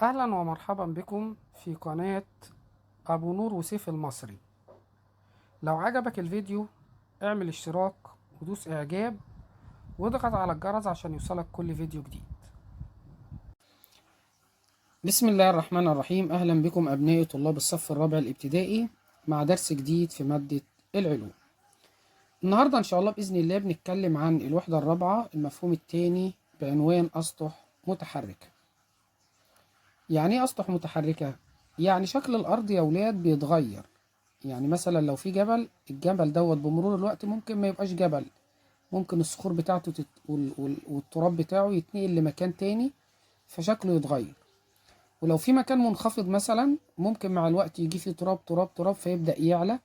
أهلا ومرحبا بكم في قناة أبو نور وسيف المصري. لو عجبك الفيديو اعمل اشتراك ودوس إعجاب واضغط على الجرس عشان يوصلك كل فيديو جديد. بسم الله الرحمن الرحيم. أهلا بكم أبنائي طلاب الصف الرابع الابتدائي مع درس جديد في مادة العلوم. النهاردة إن شاء الله بإذن الله بنتكلم عن الوحدة الرابعة المفهوم الثاني بعنوان أسطح متحركة. يعني إيه أسطح متحركة؟ يعني شكل الأرض يا ولاد بيتغير. يعني مثلا لو في جبل، الجبل دوت بمرور الوقت ممكن ما يبقاش جبل، ممكن الصخور بتاعته والتراب بتاعه يتنقل لمكان تاني فشكله يتغير. ولو في مكان منخفض مثلا ممكن مع الوقت يجي فيه تراب تراب تراب فيبدأ يعلى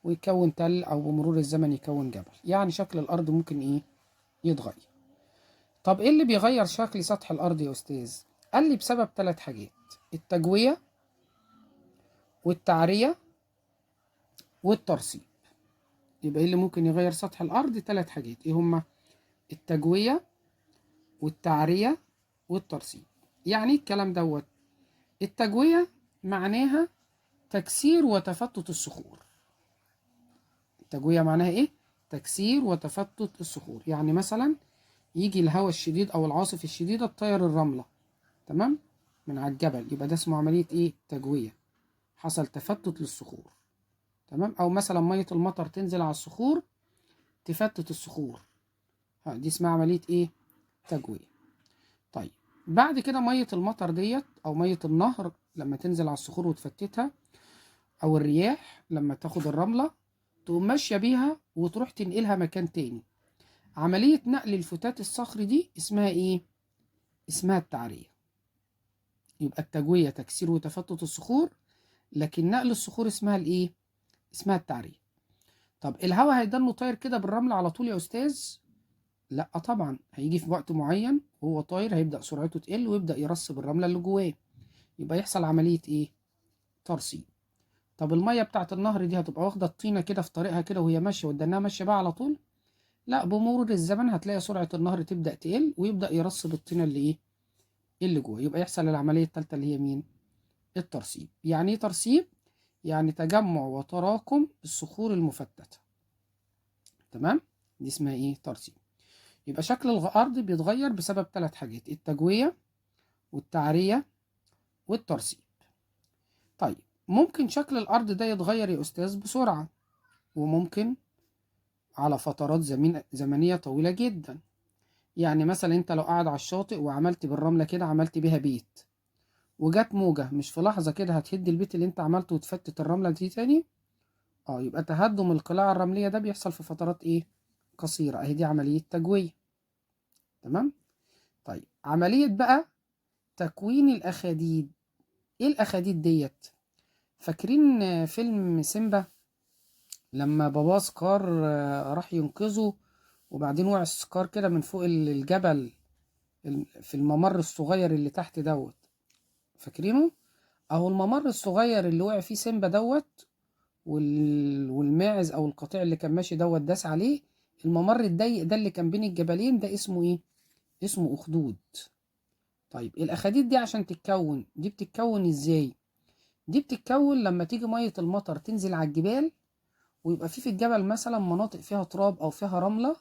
ويكون تل أو بمرور الزمن يكون جبل. يعني شكل الأرض ممكن يتغير. طب إيه اللي بيغير شكل سطح الأرض يا أستاذ؟ قال لي بسبب 3 حاجات: التجوية والتعرية والترسيب. يبقى ايه اللي ممكن يغير سطح الارض؟ 3 حاجات. ايه هما؟ التجوية والتعرية والترسيب. يعني ايه الكلام دوت؟ التجوية معناها تكسير وتفتت الصخور. التجوية معناها ايه؟ تكسير وتفتت الصخور. يعني مثلا يجي الهواء الشديد او العاصف الشديدة تطير الرملة، تمام، من على الجبل، يبقى ده اسمه عملية ايه؟ تجوية. حصل تفتت للصخور، تمام. او مثلا مية المطر تنزل على الصخور تفتت الصخور، دي اسمها عملية ايه؟ تجوية. طيب بعد كده مية المطر ديت أو مية النهر لما تنزل على الصخور وتفتتها، أو الرياح لما تاخد الرملة تقوم ماشية بيها وتروح تنقلها مكان تاني، عملية نقل الفتات الصخري دي اسمها إيه؟ اسمها التعرية. يبقى التجوية تكسير وتفتت الصخور، لكن نقل الصخور اسمها الإيه؟ اسمها التعرية. طب الهواء هيضل طاير كده بالرمل على طول يا أستاذ؟ لا طبعا، هيجي في وقت معين وهو طاير هيبدأ سرعته تقل ويبدأ يرسب الرملة اللي جواه، يبقى يحصل عملية ايه؟ ترسيب. طب المية بتاعت النهر دي هتبقى واخدة الطينة كده في طريقها كده وهي ماشية ودنها ماشية بقى على طول؟ لا، بمرور الزمن هتلاقي سرعة النهر تبدأ تقل ويبدأ يرسب الطينة اللي اللي جوه، يبقى يحصل العملية التالتة اللي هي مين؟ الترسيب. يعني ايه ترسيب؟ يعني تجمع وتراكم الصخور المفتتة، تمام؟ دي اسمها ايه؟ ترسيب. يبقى شكل الأرض بيتغير بسبب 3 حاجات: التجوية والتعرية والترسيب. طيب ممكن شكل الأرض ده يتغير يا أستاذ بسرعة، وممكن على فترات زمنية طويلة جدا. يعني مثلا انت لو قاعد على الشاطئ وعملت بالرملة كده، عملت بيها بيت، وجات موجة مش في لحظة كده هتهد البيت اللي انت عملته وتفتت الرملة دي تاني. يبقى تهدم القلاع الرملية ده بيحصل في فترات قصيرة. اهي دي عملية تجوية، تمام. طيب عملية بقى تكوين الأخاديد. ايه الأخاديد ديت؟ فاكرين فيلم سيمبا لما باباه سكار راح ينقذه وبعدين وقع سكار كده من فوق الجبل في الممر الصغير اللي تحت دوت؟ فاكرينه؟ اهو الممر الصغير اللي وقع فيه سيمبا دوت والماعز او القطيع اللي كان ماشي دوت داس عليه، الممر الضيق ده اللي كان بين الجبلين ده اسمه ايه؟ اسمه اخدود. طيب الاخاديد دي عشان تتكون، دي بتتكون ازاي؟ دي بتتكون لما تيجي مية المطر تنزل على الجبال ويبقى في الجبل مثلا مناطق فيها تراب او فيها رملة،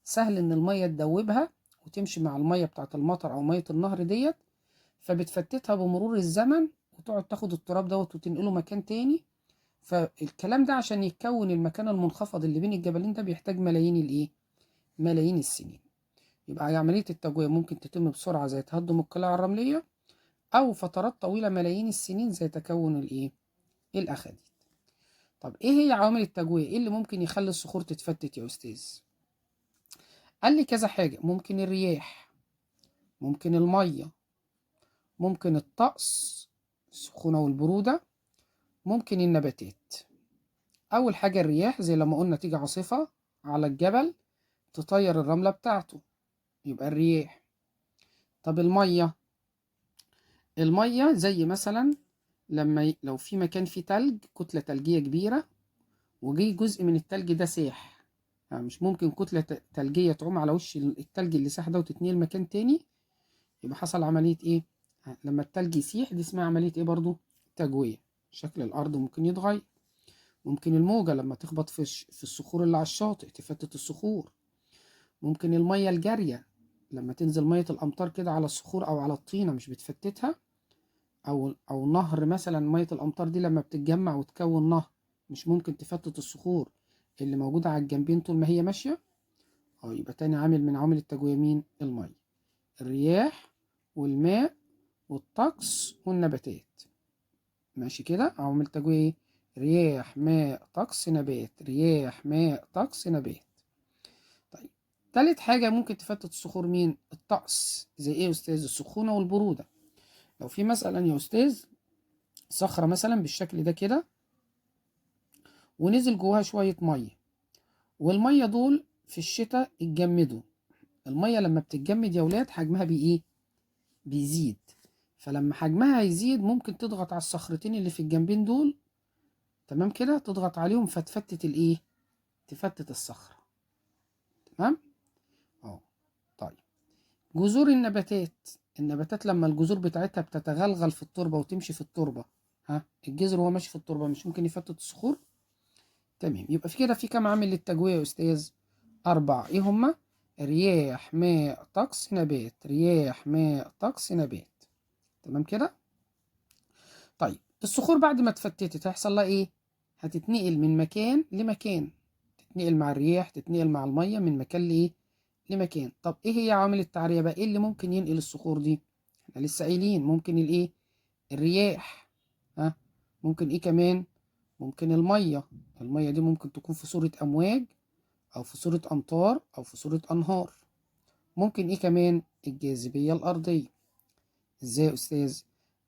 سهل ان المية تدوبها وتمشي مع المية بتاعت المطر او مية النهر ديت، فبتفتتها بمرور الزمن وتقعد تاخد التراب دوت وتنقله مكان تاني. فالكلام ده عشان يتكون المكان المنخفض اللي بين الجبلين ده بيحتاج ملايين ملايين السنين. يبقى عملية التجوية ممكن تتم بسرعة زي تهدم القلاع الرملية، أو فترات طويلة ملايين السنين زي تكون الأخاديد. طب إيه هي عوامل التجوية؟ إيه اللي ممكن يخلي الصخور تتفتت يا أستاذ؟ قال لي كذا حاجة: ممكن الرياح، ممكن المية، ممكن الطقس السخونة والبرودة، ممكن النباتات. أول حاجة الرياح، زي لما قلنا تيجي عاصفة على الجبل تطير الرملة بتاعته، يبقى الرياح. طب المية، المية زي مثلا لو في مكان فيه تلج، كتلة تلجية كبيرة وجي جزء من التلج ده ساح، يعني مش ممكن كتلة تلجية تعوم على وش التلج اللي ساح ده وتتنقل مكان تاني، يبقى حصل عملية لما التلج يسيح دي اسمها عملية ايه برضو؟ تجوية. شكل الأرض ممكن يتغير. ممكن الموجة لما تخبط في الصخور اللي على الشاطئ تفتت الصخور. ممكن المية الجارية لما تنزل مية الأمطار كده على الصخور أو على الطينة مش بتفتتها. أو نهر مثلا، مية الأمطار دي لما بتتجمع وتكون نهر مش ممكن تفتت الصخور اللي موجودة على الجنبين طول ما هي ماشية. يبقى تاني عامل من عوامل التجوية مين؟ المية. الرياح والماء والطقس والنباتات. ماشي كده، عوامل التجوية ايه؟ رياح ماء طقس نبات، رياح ماء طقس نبات. طيب تالت حاجة ممكن تفتت الصخور مين؟ الطقس. زي ايه يا أستاذ؟ السخونة والبرودة. لو في مثلا يا أستاذ صخرة مثلا بالشكل ده كده ونزل جواها شوية مية، والمية دول في الشتاء اتجمدوا. المية لما بتتجمد يا ولاد حجمها ايه؟ بيزيد. فلما حجمها يزيد ممكن تضغط على الصخرتين اللي في الجنبين دول، تمام كده، تضغط عليهم فتفتت الايه؟ تفتت الصخرة. تمام. طيب جذور النباتات. النباتات لما الجذور بتاعتها بتتغلغل في التربة وتمشي في التربة، الجذر وهو ماشي في التربة مش ممكن يفتت الصخور؟ تمام. يبقى في كده في كام عامل للتجوية يا أستاذ؟ 4. ايه هما؟ رياح ماء طقس نبات، رياح ماء طقس نبات. تمام كده. طيب الصخور بعد ما اتفتتت هيحصل لها ايه؟ هتتنقل من مكان لمكان، تتنقل مع الرياح، تتنقل مع المية من مكان لايه؟ لمكان. طب ايه هي عوامل التعرية بقى؟ ايه اللي ممكن ينقل الصخور دي؟ احنا لسه قايلين ممكن الايه؟ الرياح. ممكن ايه كمان؟ ممكن المية. المية دي ممكن تكون في صورة امواج او في صورة امطار او في صورة انهار. ممكن ايه كمان؟ الجاذبية الارضية. ازاي يا استاذ؟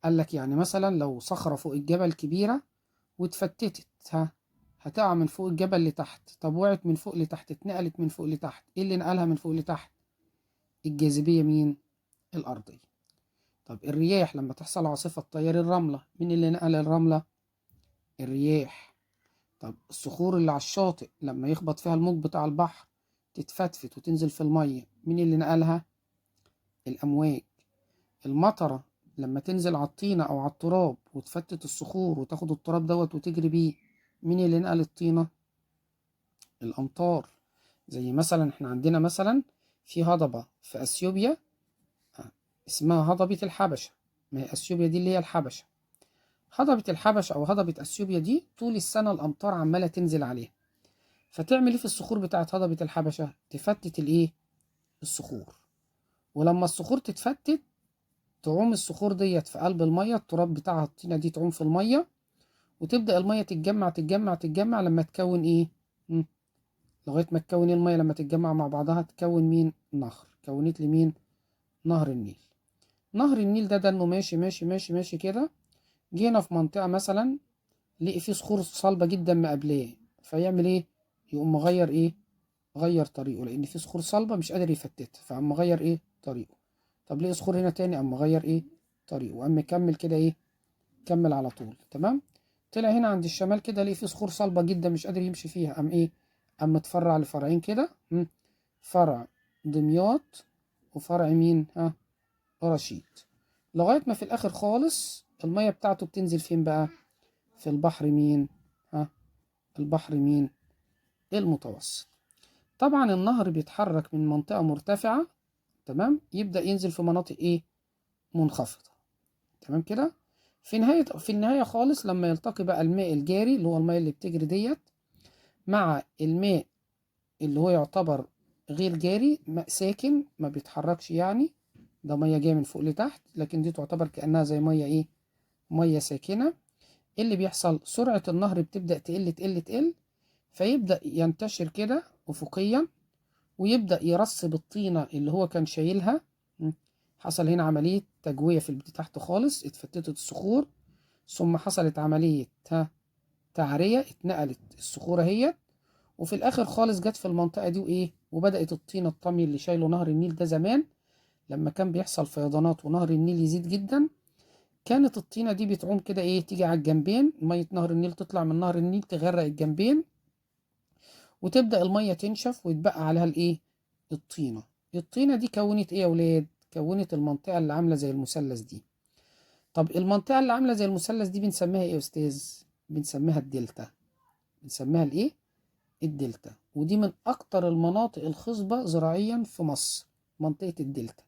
قالك يعني مثلا لو صخرة فوق الجبل كبيرة واتفتتت، هتقع من فوق الجبل لتحت. طب وقعت من فوق لتحت، اتنقلت من فوق لتحت، ايه اللي نقلها من فوق لتحت؟ الجاذبية مين؟ الأرضية. طب الرياح لما تحصل عاصفة تطير الرملة، مين اللي نقل الرملة؟ الرياح. طب الصخور اللي على الشاطئ لما يخبط فيها الموج بتاع البحر تتفتفت وتنزل في المية، مين اللي نقلها؟ الأمواج. المطرة لما تنزل على الطينة أو على التراب وتفتت الصخور وتاخد التراب دوت وتجري بيه، مين اللي نقل الطينة؟ الأمطار. زي مثلا احنا عندنا مثلا في هضبة في أثيوبيا اسمها هضبة الحبشة. ما هي أثيوبيا دي اللي هي الحبشة. هضبة الحبشة أو هضبة أثيوبيا دي طول السنة الأمطار عمالة تنزل عليها. فتعمل إيه في الصخور بتاعت هضبة الحبشة؟ تفتت الإيه؟ الصخور. ولما الصخور تتفتت تعوم الصخور ديت في قلب المية، التراب بتاعها الطينة دي تعوم في المية، وتبدأ المية تتجمع تتجمع تتجمع لما تكون إيه؟ لغاية ما تكون المية لما تتجمع مع بعضها تكون مين؟ نهر. كونت لي مين؟ نهر النيل. نهر النيل ده انه ماشي ماشي ماشي ماشي كده، جينا في منطقة مثلا لقي فيه صخور صلبة جدا مقابلاه، فيعمل ايه؟ يقوم مغير ايه؟ غير طريقه، لان في صخور صلبة مش قادر يفتتها، فقام مغير ايه؟ طريقه. طب لقي صخور هنا تاني، قام مغير ايه؟ طريقه، وقام مكمل كده ايه؟ كمل على طول. تمام. طلع هنا عند الشمال كده لقي فيه صخور صلبة جدا مش قادر يمشي فيها، قام ايه؟ قام متفرع لفرعين كده، فرع دمياط وفرع مين؟ رشيد. لغاية ما في الآخر خالص المية بتاعته بتنزل فين بقى؟ في البحر مين؟ البحر مين؟ المتوسط. طبعا النهر بيتحرك من منطقة مرتفعة، تمام، يبدأ ينزل في مناطق ايه؟ منخفضة. تمام كده. في النهاية خالص لما يلتقي بقى الماء الجاري اللي هو المية اللي بتجري ديت مع الماء اللي هو يعتبر غير جاري، ماء ساكن ما بيتحركش يعني، ده مية جاية من فوق لتحت، لكن دي تعتبر كأنها زي مية ايه؟ مية ساكنة. ايه اللي بيحصل؟ سرعة النهر بتبدأ تقل تقل تقل، فيبدأ ينتشر كده أفقيا، ويبدأ يرسب الطينة اللي هو كان شايلها. حصل هنا عملية تجوية في اللي تحت خالص، اتفتتت الصخور، ثم حصلت عملية تعرية، اتنقلت الصخورة هي، وفي الآخر خالص جت في المنطقة دي وإيه؟ وبدأت الطينة الطمي اللي شايله نهر النيل ده زمان لما كان بيحصل فيضانات ونهر النيل يزيد جدا، كانت الطينة دي بتعوم كده ايه؟ تيجي على الجنبين، مية نهر النيل تطلع من نهر النيل تغرق الجنبين، وتبدأ المية تنشف ويتبقى عليها الايه؟ الطينة. الطينة دي كونت ايه يا ولاد؟ كونت المنطقة اللي عاملة زي المثلث دي. طب المنطقة اللي عاملة زي المثلث دي بنسميها ايه يا استاذ؟ بنسميها الدلتا. بنسميها الايه؟ الدلتا. ودي من اكتر المناطق الخصبة زراعيا في مصر، منطقة الدلتا.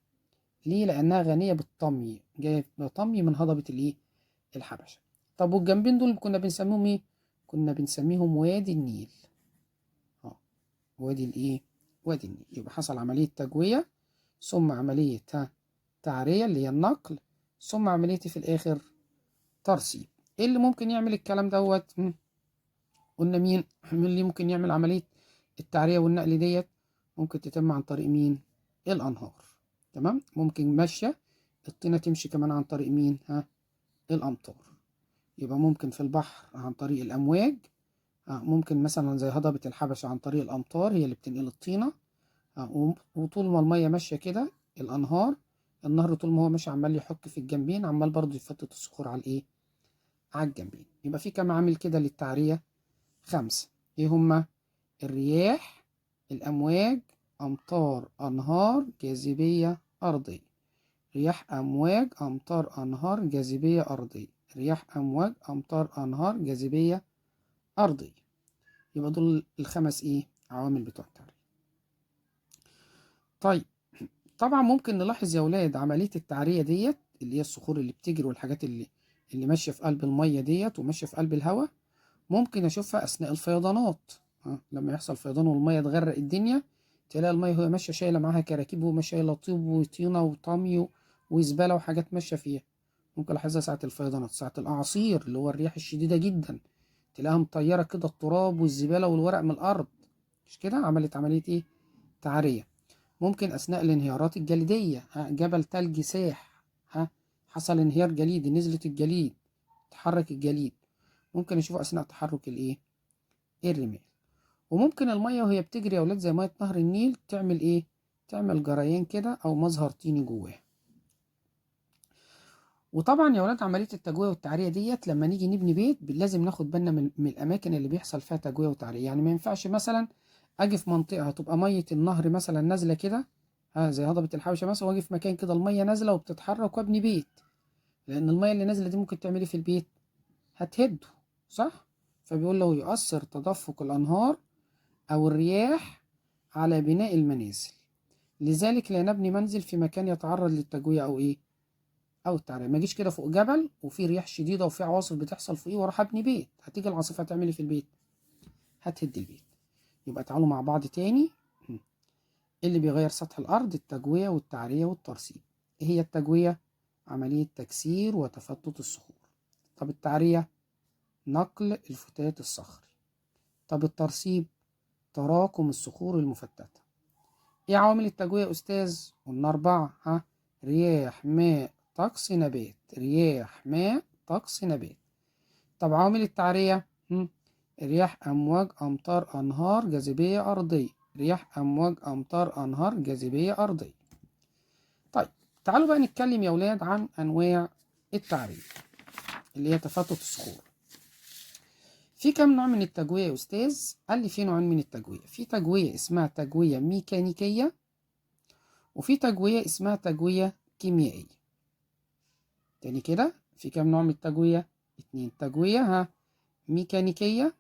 ليه؟ لانها غنية بالطمي، جاية طمي من هضبة الايه؟ الحبشة. طب والجنبين دول كنا بنسميهم ايه؟ كنا بنسميهم وادي النيل. اه، وادي الايه؟ وادي النيل. يبقى حصل عملية تجوية، ثم عملية تعرية اللي هي النقل، ثم عملية في الآخر ترسيب. ايه اللي ممكن يعمل الكلام دوت؟ قلنا مين اللي ممكن يعمل عملية التعرية والنقل ديت؟ ممكن تتم عن طريق مين؟ الأنهار. تمام. ممكن ماشية الطينة تمشي كمان عن طريق مين؟ الأمطار. يبقى ممكن في البحر عن طريق الأمواج، ممكن مثلا زي هضبة الحبشة عن طريق الأمطار هي اللي بتنقل الطينة. وطول ما المية ماشية كده الأنهار، النهر طول ما هو ماشي عمال يحك في الجنبين، عمال برضو يفتت الصخور على الإيه؟ على الجنبين. يبقى في كام عامل كده للتعرية؟ 5. إيه هما؟ الرياح، الأمواج، أمطار، أنهار، جاذبية أرضية. رياح، أمواج، أمطار، أنهار، جاذبية أرضية. رياح، أمواج، أمطار، أنهار، جاذبية أرضية. يبقى دول الخمس إيه؟ عوامل بتوع التعرية. طيب، طبعا ممكن نلاحظ يا ولاد عملية التعرية ديت اللي هي الصخور اللي بتجري والحاجات اللي ماشية في قلب المية ديت وماشية في قلب الهواء، ممكن أشوفها أثناء الفيضانات. لما يحصل فيضان والمية تغرق الدنيا، تلاقي المية وهي ماشية شايلة معاها كراكيب وماشية شايلة طوب وطينة وطمي وزبالة وحاجات ماشية فيها. ممكن ألاحظها ساعة الفيضانات، ساعة الأعاصير اللي هو الرياح الشديدة جدا، تلاقيها مطيرة كده التراب والزبالة والورق من الأرض. مش كده؟ عملت عملية إيه؟ تعرية. ممكن أثناء الانهيارات الجليدية، جبل تلج ساح، حصل انهيار جليدي، نزلت الجليد، تحرك الجليد، ممكن أشوفه أثناء تحرك الإيه؟ الرمال. وممكن المية وهي بتجري يا ولاد زي مية نهر النيل تعمل إيه؟ تعمل جريان كده أو مظهر طيني جواها. وطبعا يا ولاد عملية التجوية والتعرية ديت لما نيجي نبني بيت لازم ناخد بالنا من الأماكن اللي بيحصل فيها تجوية وتعرية. يعني ما ينفعش مثلا أجي في منطقة هتبقى مية النهر مثلا نازلة كده، زي هضبة الحبشة مثلا، واجي في مكان كده المية نازلة وبتتحرك وابني بيت، لأن المية اللي نازلة دي ممكن تعمل إيه في البيت؟ هتهده، صح؟ فبيقول له يؤثر تدفق الأنهار أو الرياح على بناء المنازل، لذلك لا نبني منزل في مكان يتعرض للتجوية أو إيه؟ أو التعرية. ما أجيش كده فوق جبل وفي رياح شديدة وفي عواصف بتحصل فوقيه وأروح أبني بيت، هتيجي العاصفة تعمل إيه في البيت؟ هتهد البيت. يبقى تعالوا مع بعض تاني. اللي بيغير سطح الأرض التجوية والتعرية والترسيب. إيه هي التجوية؟ عملية تكسير وتفتت الصخور. طب التعرية؟ نقل الفتات الصخري. طب الترسيب؟ تراكم الصخور المفتتة. ايه عوامل التجوية يا أستاذ؟ قلنا 4. رياح، ماء، طقس، نبات. رياح، ماء، طقس، نبات. طب عوامل التعرية؟ رياح، أمواج، أمطار، أنهار، جاذبية أرضية. رياح، أمواج، أمطار، أنهار، جاذبية أرضية. طيب، تعالوا بقى نتكلم يا ولاد عن أنواع التعرية اللي هي تفتت الصخور. في كم نوع من التجوية يا أستاذ؟ قال لي في نوعين من التجوية. في تجوية اسمها تجوية ميكانيكية، وفي تجوية اسمها تجوية كيميائية. تاني كده، في كم نوع من التجوية؟ 2. تجوية ميكانيكية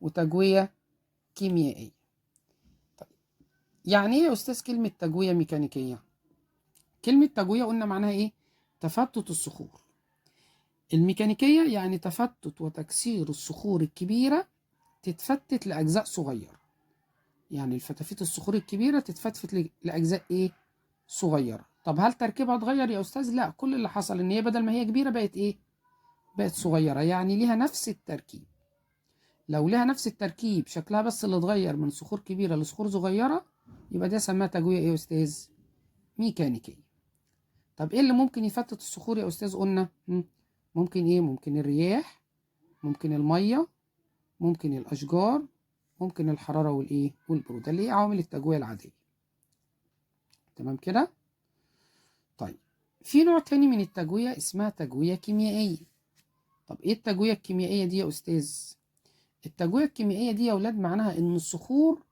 وتجوية كيميائية. طيب، يعني ايه يا أستاذ كلمة تجوية ميكانيكية؟ كلمة تجوية قلنا معناها ايه؟ تفتت الصخور. الميكانيكية يعني تفتت وتكسير الصخور الكبيرة، تتفتت لأجزاء صغيرة. يعني الفتافيت الصخور الكبيرة تتفتت لأجزاء ايه؟ صغيرة. طب هل تركيبها اتغير يا أستاذ؟ لا، كل اللي حصل إن هي بدل ما هي كبيرة بقت إيه؟ بقت صغيرة، يعني ليها نفس التركيب. لو ليها نفس التركيب شكلها بس اللي اتغير من صخور كبيرة لصخور صغيرة، يبقى ده سماها تجوية إيه يا أستاذ؟ ميكانيكية. طب إيه اللي ممكن يفتت الصخور يا أستاذ قلنا؟ ممكن إيه؟ ممكن الرياح، ممكن المية، ممكن الأشجار، ممكن الحرارة والإيه؟ والبرودة، اللي هي عوامل التجوية العادية. تمام كده؟ طيب، في نوع تاني من التجوية اسمها تجوية كيميائية. طب ايه التجوية الكيميائية دي يا أستاذ؟ التجوية الكيميائية دي يا ولاد معناها إن الصخور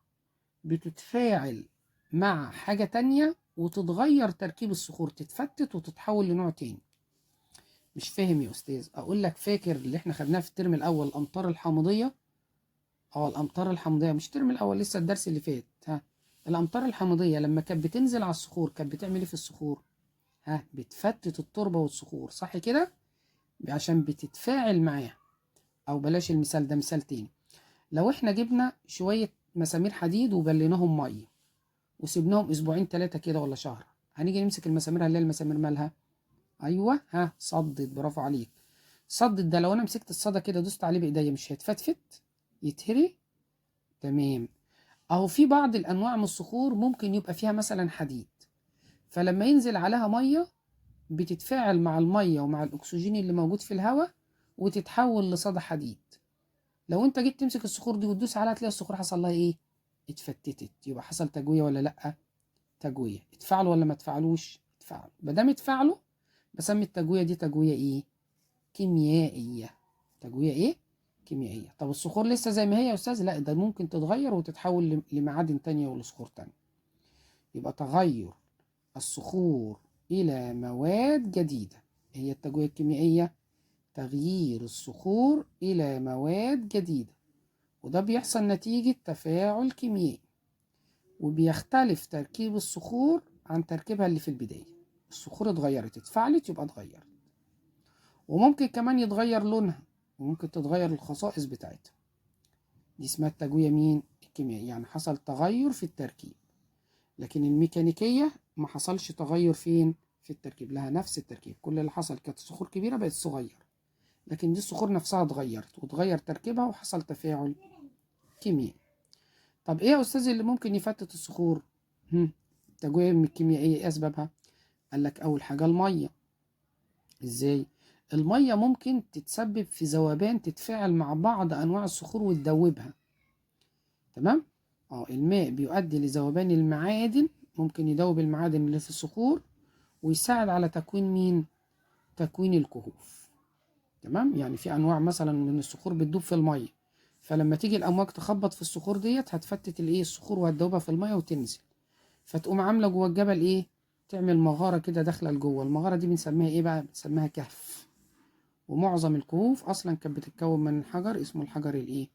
بتتفاعل مع حاجة تانية وتتغير تركيب الصخور، تتفتت وتتحول لنوع تاني. مش فاهم يا استاذ؟ اقول لك فاكر اللي احنا خدناه في الترم الاول الامطار الحامضيه؟ الامطار الحامضيه مش الترم الاول، لسه الدرس اللي فات. ها، الامطار الحامضيه لما كانت بتنزل على الصخور كانت بتعمل ايه في الصخور؟ ها، بتفتت التربه والصخور، صح كده؟ عشان بتتفاعل معاها. او بلاش المثال ده، مثال تاني. لو احنا جبنا شويه مسامير حديد وبليناهم ميه وسيبناهم اسبوعين ثلاثه كده ولا شهر، هنيجي نمسك المسامير هنلاقي المسامير مالها؟ ايوه، ها، صدت، برافو عليك. صدت ده لو انا مسكت الصدى كده دوست عليه بايديا مش هيتفتفت؟ يتهري؟ تمام. اهو في بعض الانواع من الصخور ممكن يبقى فيها مثلا حديد، فلما ينزل عليها ميه بتتفاعل مع الميه ومع الاكسجين اللي موجود في الهواء وتتحول لصدى حديد. لو انت جيت تمسك الصخور دي وتدوس عليها تلاقي الصخور حصل لها ايه؟ اتفتتت. يبقى حصل تجوية ولا لا؟ تجوية. اتفاعلوا ولا ما اتفاعلوش؟ اتفاعلوا. ما دام اتفاعلوا بسمي التجوية دي تجوية ايه؟ كيميائية. تجوية ايه؟ كيميائية. طب الصخور لسه زي ما هي يا استاذ؟ لا، ده ممكن تتغير وتتحول لمعادن تانية ولصخور تانية. يبقى تغير الصخور إلى مواد جديدة هي التجوية الكيميائية. تغيير الصخور إلى مواد جديدة، وده بيحصل نتيجة تفاعل كيميائي، وبيختلف تركيب الصخور عن تركيبها اللي في البداية. الصخور اتغيرت، اتفعلت يبقى اتغيرت. وممكن كمان يتغير لونها، وممكن تتغير الخصائص بتاعتها. دي اسمها التجوية مين؟ الكيميائية. يعني حصل تغير في التركيب. لكن الميكانيكية ما حصلش تغير فين؟ في التركيب، لها نفس التركيب. كل اللي حصل كانت الصخور كبيرة بقت صغير، لكن دي الصخور نفسها اتغيرت وتغير تركيبها وحصل تفاعل كيميائي. طب ايه يا استاذ اللي ممكن يفتت الصخور؟ التجوية الكيميائية ايه اسبابها؟ قال لك اول حاجة المية. ازاي؟ المية ممكن تتسبب في ذوبان، تتفاعل مع بعض انواع الصخور وتدوبها. تمام. الماء بيؤدي لذوبان المعادن، ممكن يدوب المعادن اللي في الصخور ويساعد على تكوين مين؟ تكوين الكهوف. تمام. يعني في انواع مثلا من الصخور بتدوب في الميه، فلما تيجي الامواج تخبط في الصخور ديت هتفتت الايه؟ الصخور وهتدوبها في الميه وتنزل، فتقوم عامله جوه الجبل ايه؟ تعمل مغاره كده داخله لجوه. المغاره دي بنسميها ايه بقى؟ بنسميها كهف. ومعظم الكهوف اصلا كانت بتتكون من حجر اسمه الحجر الايه؟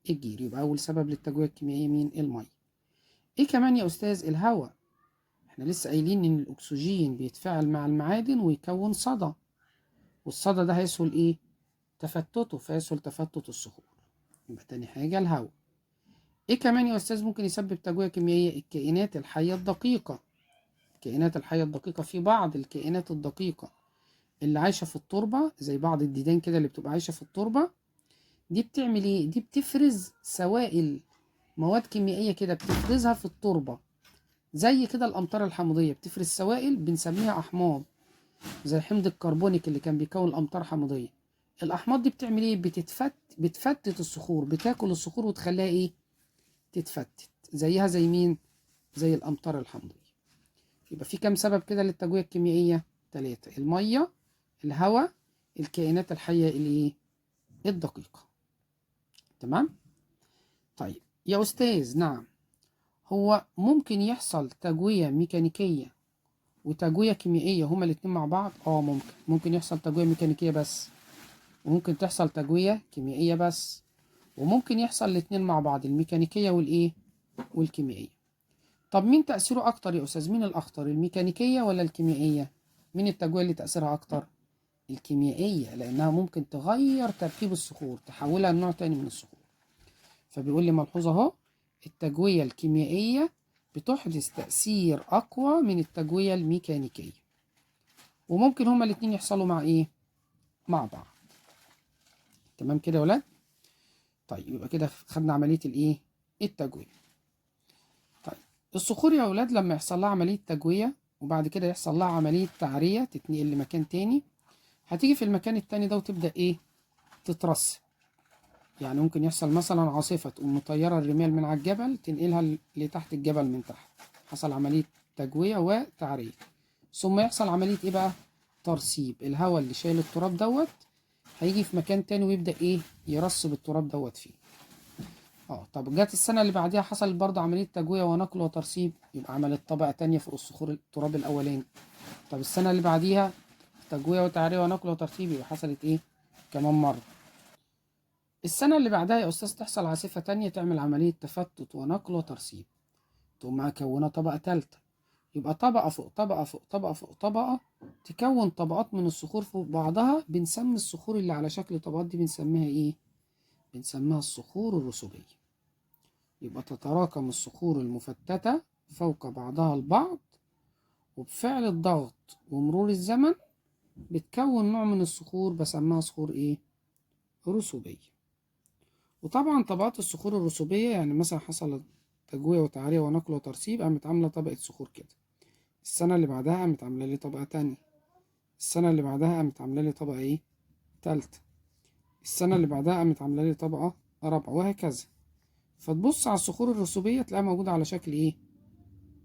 الجيري. يبقى اول سبب للتجويه الكيميائيه مين؟ الميه. ايه كمان يا استاذ؟ الهواء. احنا لسه قايلين ان الاكسجين بيتفاعل مع المعادن ويكون صدى، والصدى ده هيسهل ايه؟ تفتته، فيسهل تفتت الصخور. يبقى تاني حاجة الهواء. ايه كمان يا استاذ ممكن يسبب تجوية كيميائية؟ الكائنات الحية الدقيقة. الكائنات الحية الدقيقة، في بعض الكائنات الدقيقة اللي عايشة في التربة زي بعض الديدان كده اللي بتبقى عايشة في التربة، دي بتعمل ايه؟ دي بتفرز سوائل، مواد كيميائية كده بتفرزها في التربة، زي كده الأمطار الحمضية بتفرز سوائل بنسميها أحماض، زي حمض الكربونيك اللي كان بيكون الأمطار الحمضية. الأحماض دي بتعمل ايه؟ بتفتت الصخور، بتاكل الصخور وتخليها ايه؟ تتفتت. زيها زي مين؟ زي الأمطار الحمضية. يبقى في كام سبب كده للتجوية الكيميائية؟ 3: المية، الهواء، الكائنات الحية الايه؟ الدقيقة. تمام؟ طيب يا أستاذ، نعم، هو ممكن يحصل تجوية ميكانيكية وتجوية كيميائية هما الاتنين مع بعض؟ ممكن يحصل تجوية ميكانيكية بس، وممكن تحصل تجوية كيميائية بس، وممكن يحصل الاتنين مع بعض، الميكانيكية والايه؟ والكيميائية. طب مين تأثيره أكتر يا أستاذ؟ مين الأخطر، الميكانيكية ولا الكيميائية؟ مين التجوية اللي تأثيرها أكتر؟ الكيميائية، لأنها ممكن تغير تركيب الصخور، تحولها لنوع تاني من الصخور. فبيقول لي ملحوظة أهو: التجوية الكيميائية بتحدث تأثير أقوى من التجوية الميكانيكية، وممكن هما الاتنين يحصلوا مع إيه؟ مع بعض. تمام كده يا ولاد؟ طيب يبقى كده خدنا عملية الإيه؟ التجوية. طيب الصخور يا ولاد لما يحصل لها عملية تجوية وبعد كده يحصل لها عملية تعرية، تتنقل لمكان تاني، هتيجي في المكان التاني ده وتبدأ إيه؟ تترسب. يعني ممكن يحصل مثلا عاصفة تقوم مطيرة الرمال من على الجبل تنقلها لتحت الجبل من تحت، حصل عملية تجوية وتعرية. ثم يحصل عملية إيه بقى؟ ترسيب. الهواء اللي شايل التراب دوت هيجي في مكان تاني ويبدأ إيه؟ يرسب التراب دوت فيه. طب جت السنة اللي بعديها حصل برضه عملية تجوية ونقل وترسيب، يبقى عملت طبقة تانية فوق الصخور التراب الأولاني. طب السنة اللي بعديها تجوية وتعرية ونقل وترتيب، يبقى حصلت ايه كمان مرة. السنة اللي بعدها يا أستاذ تحصل عاصفة تانية تعمل عملية تفتت ونقل وترسيب، تقوم مكونة طبقة تالتة، يبقى طبقة فوق طبقة فوق طبقة فوق طبقة، تكون طبقات من الصخور فوق بعضها. بنسمي الصخور اللي على شكل طبقات دي بنسميها ايه؟ بنسميها الصخور الرسوبية. يبقى تتراكم الصخور المفتتة فوق بعضها البعض، وبفعل الضغط ومرور الزمن بتكون نوع من الصخور بسميها صخور ايه؟ رسوبية. وطبعا طبقات الصخور الرسوبية يعني مثلا حصل تجوية وتعرية ونقل وترسيب، قامت عاملة طبقة صخور كده، السنة اللي بعدها قامت عاملة لي طبقة تانية، السنة اللي بعدها قامت عاملة لي طبقة ايه؟ تالتة، السنة اللي بعدها قامت عاملة لي طبقة رابعة، وهكذا. فتبص على الصخور الرسوبية تلاقيها موجودة على شكل ايه؟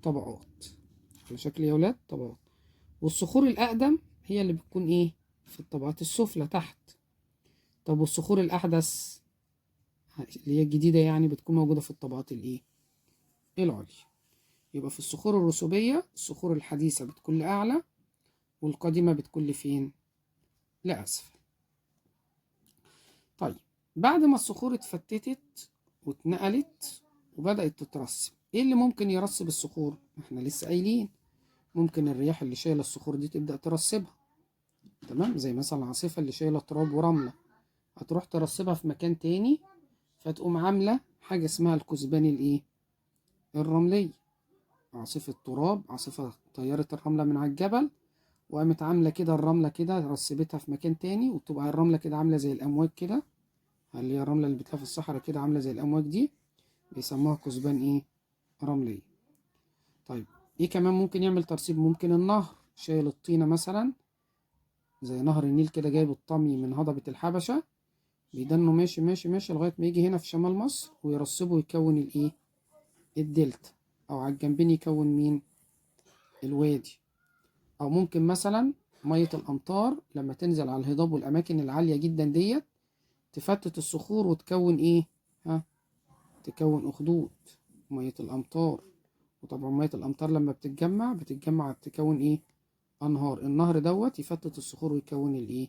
طبقات، على شكل يا ولاد طبقات. والصخور الأقدم هي اللي بتكون ايه؟ في الطبقات السفلى تحت. طب والصخور الأحدث اللي هي الجديدة يعني بتكون موجودة في الطبقات الايه؟ العليا. يبقى في الصخور الرسوبية الصخور الحديثة بتكون لأعلى، والقديمة بتكون لفين؟ لأسفل. طيب بعد ما الصخور اتفتتت واتنقلت وبدأت تترسب، ايه اللي ممكن يرسب الصخور؟ احنا لسه قايلين ممكن الرياح اللي شايلة الصخور دي تبدأ ترسبها، تمام؟ زي مثلا العاصفة اللي شايلة تراب ورملة هتروح ترسبها في مكان تاني، فتقوم عاملة حاجة اسمها الكثبان الايه؟ الرملية. عاصفة تراب، عاصفة طيرت الرملة من على الجبل وقامت عاملة كده الرملة كده رسبتها في مكان تاني، وتبقى الرملة كده عاملة زي الأمواج كده، اللي هي الرملة اللي بتلاقيها في الصحراء كده عاملة زي الأمواج دي، بيسموها كثبان ايه؟ رملية. طيب ايه كمان ممكن يعمل ترسيب؟ ممكن النهر شايل الطينة مثلا، زي نهر النيل كده جايب الطمي من هضبة الحبشة، بيدنه ماشي ماشي ماشي لغاية ما يجي هنا في شمال مصر ويرسبه ويكون الايه؟ الدلتا. أو على الجنبين يكون مين؟ الوادي. أو ممكن مثلا مية الأمطار لما تنزل على الهضاب والأماكن العالية جدا ديت تفتت الصخور وتكون ايه؟ تكون أخدود مية الأمطار. وطبعا مية الأمطار لما بتتجمع تكون ايه؟ أنهار. النهر دوت يفتت الصخور ويكون الايه؟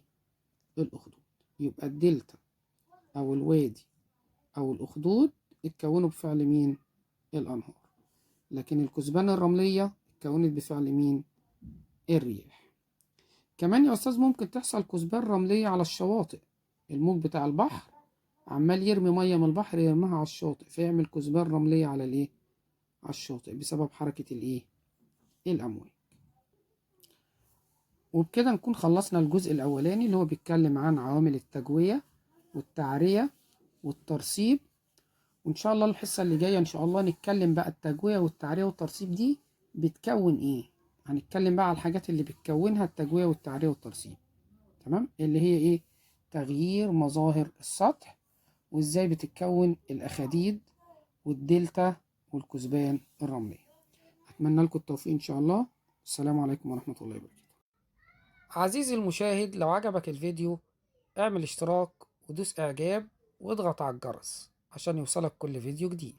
الأخدود. يبقى الدلتا أو الوادي أو الأخدود اتكونوا بفعل مين؟ الأنهار. لكن الكثبان الرملية اتكونت بفعل مين؟ الرياح. كمان يا أستاذ ممكن تحصل كثبان رملية على الشواطئ، الموج بتاع البحر عمال يرمي مية من البحر يرميها على الشاطئ فيعمل كثبان رملية على الايه؟ على الشاطئ بسبب حركة الايه؟ الأمواج. وبكده نكون خلصنا الجزء الأولاني اللي هو بيتكلم عن عوامل التجوية والتعرية والترسيب. وإن شاء الله الحصة اللي جاية إن شاء الله نتكلم بقى التجوية والتعرية والترسيب دي بتكون إيه. هنتكلم بقى على الحاجات اللي بتكونها التجوية والتعرية والترسيب، تمام؟ اللي هي إيه؟ تغيير مظاهر السطح، وإزاي بتتكون الأخاديد والدلتا والكثبان الرملية. أتمنى لكم التوفيق إن شاء الله. السلام عليكم ورحمة الله وبركاته. عزيزي المشاهد، لو عجبك الفيديو اعمل اشتراك ودوس إعجاب واضغط على الجرس عشان يوصلك كل فيديو جديد.